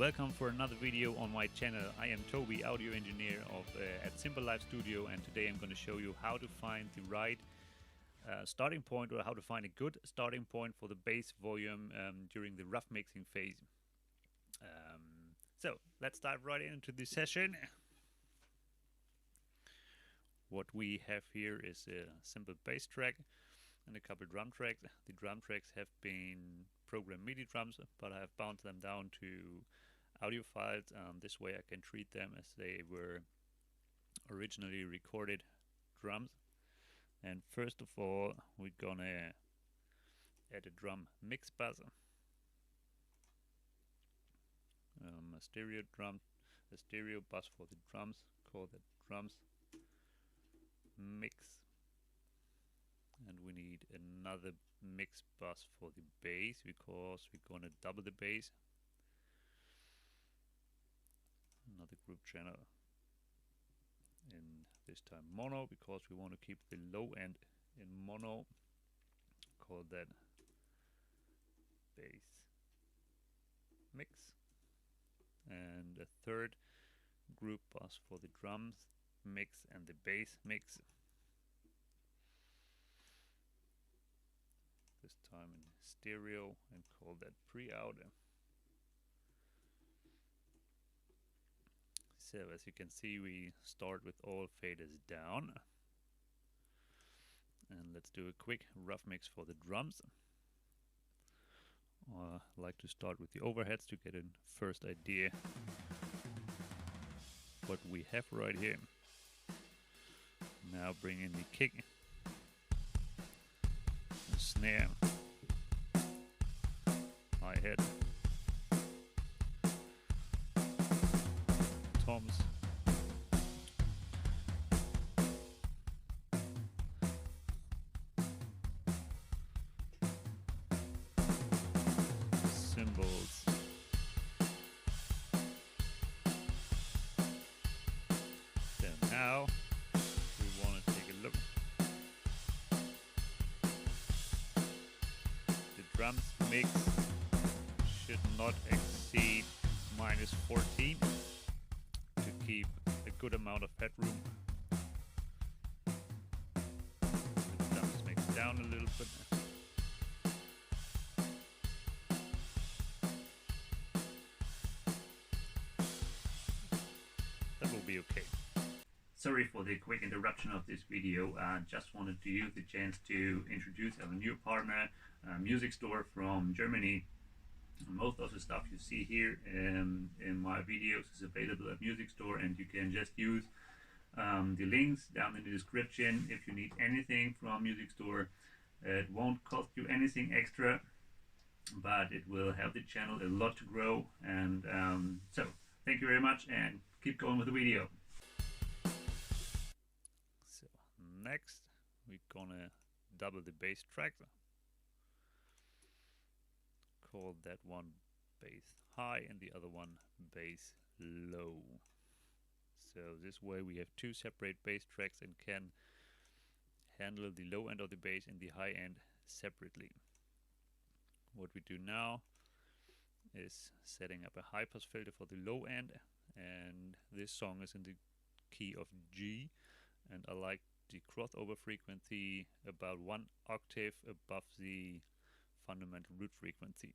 welcome for another video on my channel. I am Toby, audio engineer at Simple Live Studio, and today I'm going to show you how to find the right starting point, or how to find a good starting point for the bass volume during the rough mixing phase. So let's dive right into the session. What we have here is a simple bass track and a couple drum tracks. The drum tracks have been programmed MIDI drums, but I have bound them down to audio files. This way I can treat them as they were originally recorded drums. And first of all, we're gonna add a drum mix bus, a stereo bus for the drums. Call that drums mix. And we need another mix bus for the bass, because we're gonna double the bass. Another group channel, in this time mono, because we want to keep the low end in mono. Call that bass mix. And a third group bus for the drums mix and the bass mix. This time in stereo, and call that pre-out. So as you can see, we start with all faders down. And let's do a quick rough mix for the drums. I like to start with the overheads to get a first idea what we have right here. Now bring in the kick, the snare, hi-hat, toms, cymbals, so now we want to take a look. The drums mix should not exceed -14 to keep a good amount of headroom. The drums mix down a little bit. That will be okay. Sorry for the quick interruption of this video. Just wanted to use the chance to introduce our new partner, MusicStore from Germany. Most of the stuff you see here in my videos is available at MusicStore, and you can just use the links down in the description if you need anything from MusicStore. It won't cost you anything extra, but it will help the channel a lot to grow. And so thank you very much, and keep going with the video. So next we're gonna double the bass track. Call that one bass high and the other one bass low. So this way we have two separate bass tracks and can handle the low end of the bass and the high end separately. What we do now is setting up a high pass filter for the low end, and this song is in the key of G, and I like the crossover frequency about 1 octave above the fundamental root frequency.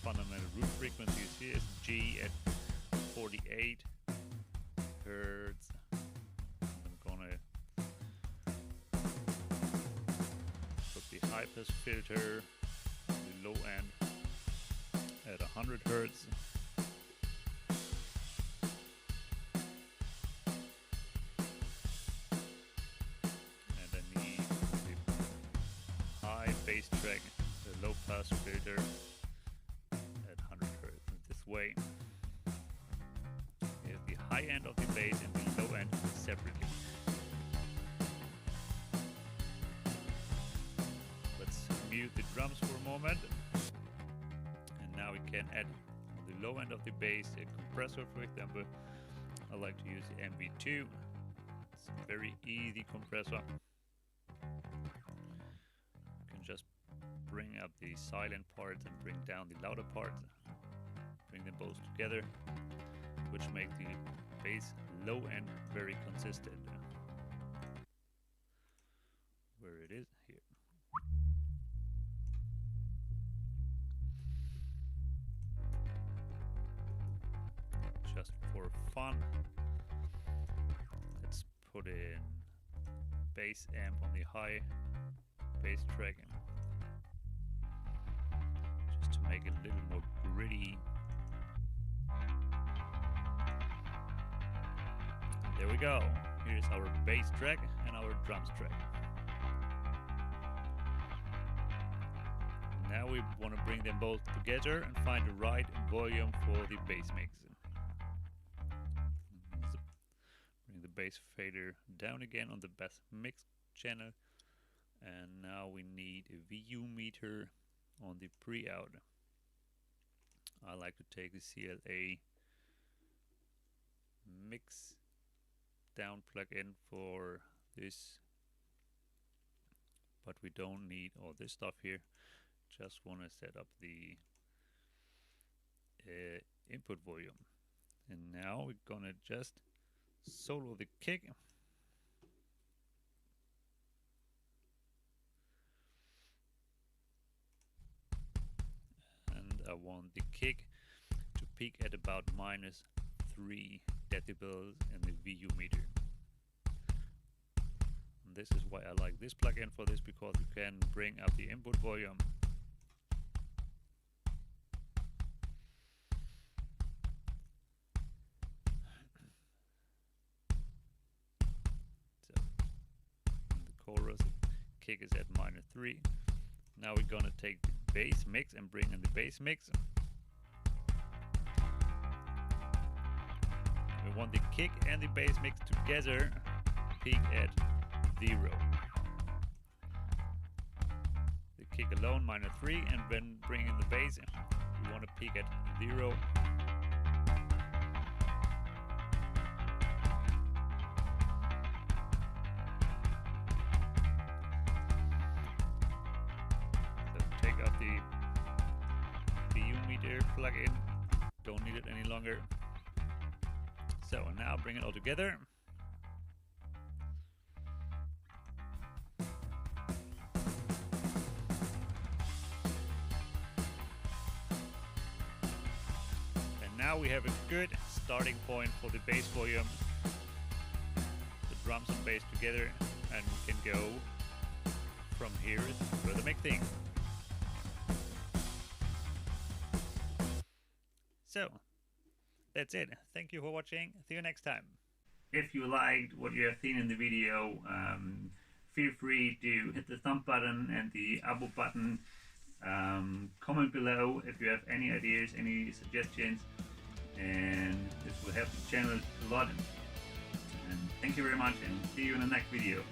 Fundamental root frequency here is G at 48 Hertz. I'm gonna put the high pass filter, the low end, at 100 Hertz. Bass track, the low pass filter at 100 Hz. This way we have the high end of the bass and the low end separately. Let's mute the drums for a moment, and now we can add on the low end of the bass a compressor. For example, I like to use the MV2. It's a very easy compressor. Just bring up the silent parts and bring down the louder parts. Bring them both together, which make the bass low end very consistent. Where it is here. Just for fun, let's put in bass amp on the high bass track, just to make it a little more gritty. There we go. Here's our bass track and our drums track. Now we want to bring them both together and find the right volume for the bass mix. Bring the bass fader down again on the bass mix channel, and now we need a VU meter on the pre-out. I like to take the CLA mix down plug-in for this, but we don't need all this stuff here. Just want to set up the input volume, and now we're gonna just solo the kick. And I want the kick to peak at about -3 decibels in the VU meter. And this is why I like this plugin for this, because you can bring up the input volume. So the chorus kick is at -3. Now we're gonna take the bass mix and bring in the bass mix. We want the kick and the bass mix together peak at 0. The kick alone -3, and then bring in the bass, we want to peak at 0. Take out the VU meter plug-in, don't need it any longer. So now bring it all together. And now we have a good starting point for the bass volume. The drums and bass together, and we can go from here for the mixing. So, that's it. Thank you for watching. See you next time. If you liked what you have seen in the video, feel free to hit the thumb button and the abo button. Comment below if you have any ideas, any suggestions, and this will help the channel a lot. And thank you very much, and see you in the next video.